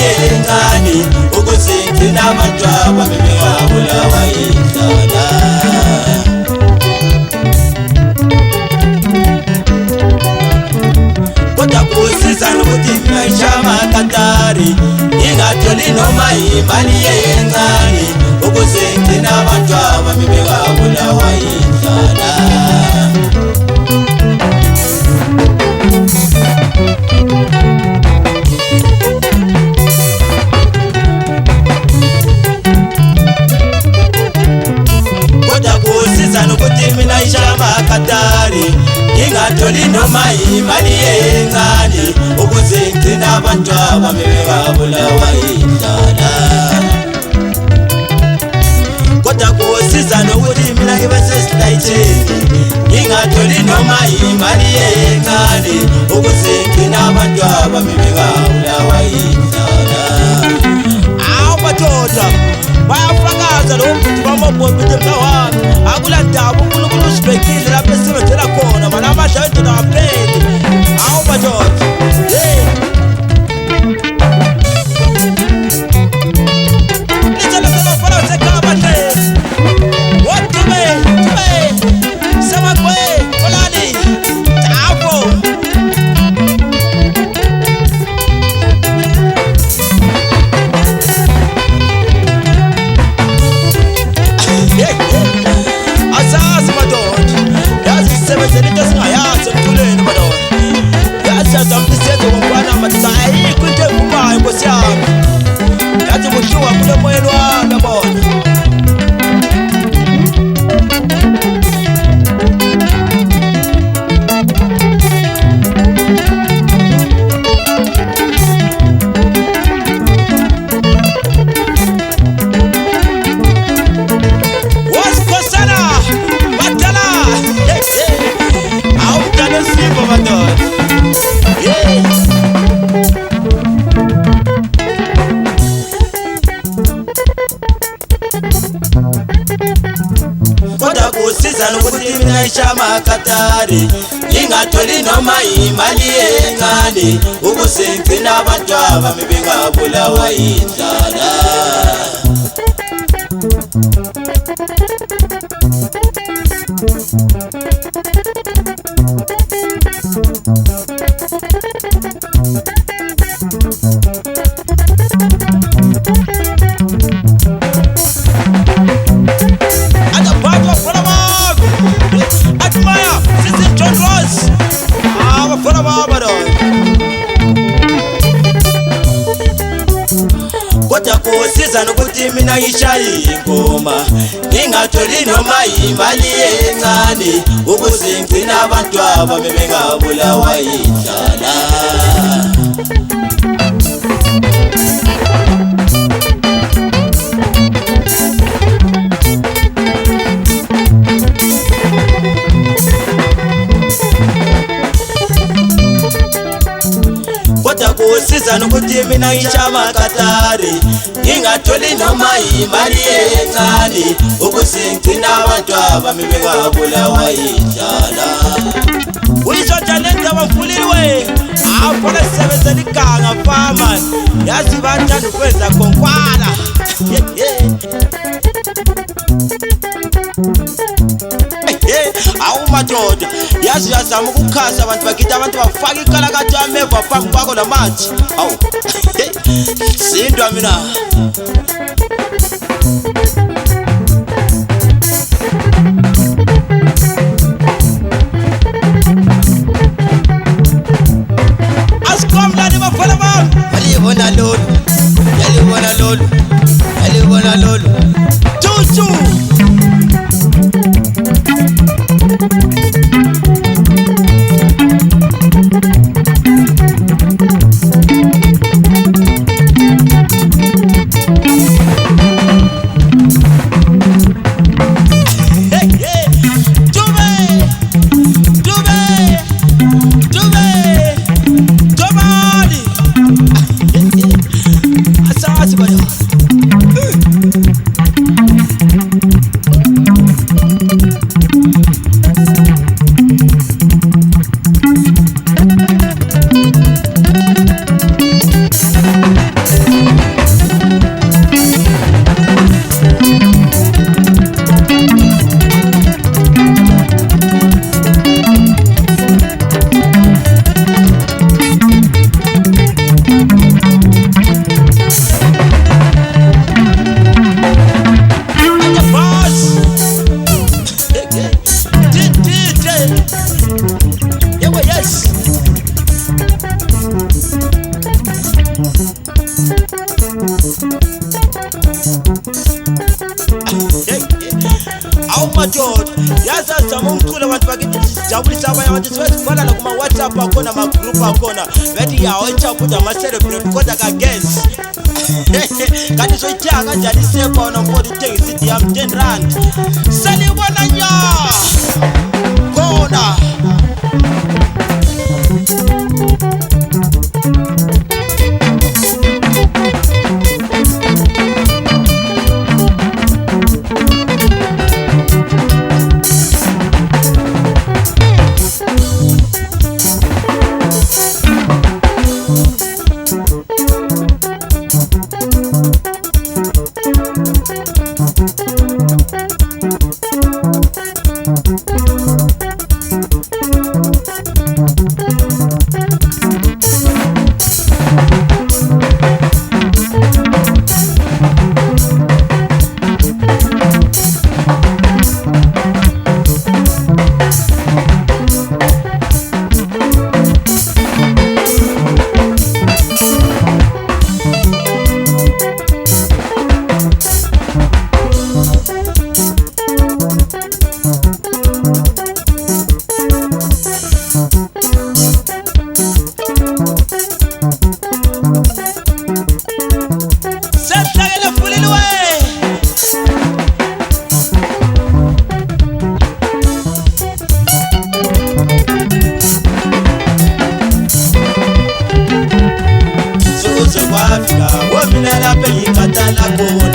yencane ukuze thina abantu ababebulawa yindlala. Kodwa kusiza nokuthi mina ishamakatari ingatholi noma imali yencane ukuze thina abantu ababebulawa yindlala. Mina ishamakatari ingatholi noma imali yencane ukuze ngigcine abantu ababebulawa yindlala. Kodwa kusiza nokuthi mina ngibe sesilayithini ingatholi noma imali yencane ukuze ngigcine abantu ababebulawa yindlala. Awu madoda bayafakaza lo mfuthi bamobholi ukuthi mhlawami akulandaba uNkulunkulu usibhekile lapho esisebenzela khona mana amadla wethu apheli. Awu madoda licala semafana sekhaya abahlezi wodume semagwe kolani tafo asazi madoda yazi sisebenzela into esingayazi emculweni madoda. Yazi yadambisenze ngokwana madoda ayikho into evumayo nkosi yami. Yazi muhluka kule moyeni wami yabona. Kodwa kusiza nokuthi mina ishamakatari ingatholi noma imali yencane ukuze ngigcine abantu ababebulawa yindlala. Kodwa kusiza nokuthi mina ngishaye ingoma ingatholi noma imali yencane ukuze ngigcine abantu ababebulawa yindlala. Kodwa kusiza nokuthi mina ishamakatari ingatholi noma imali yencane ukuze ngigcine abantu ababebulawa yindlala. Uyisho njani indaba mfuliliwe? Awubona sisebenzela iganga fama yazi bathanda ukwenza konkwala. Awu madoda yazi uyazama ukukhasa abantu bagida abantu bafaka ikalakati ameva phambi kwakho lamathi. Awu sindwa mina. Asikomlani bafana bami yalibona lolu tutu. Awu madoda yazazama umculo abantu bakithi sijabulisa abanye abantu sibefana kuma WhatsApp akhona ma group akhona bethi yawo echabuda ama celebrate kodwa ka guess kanti soyithenga kanjani isepa ona mfowethu uthenga iCD yami 10 rand selibona nya khona Wafika, wamina la peyi katala kona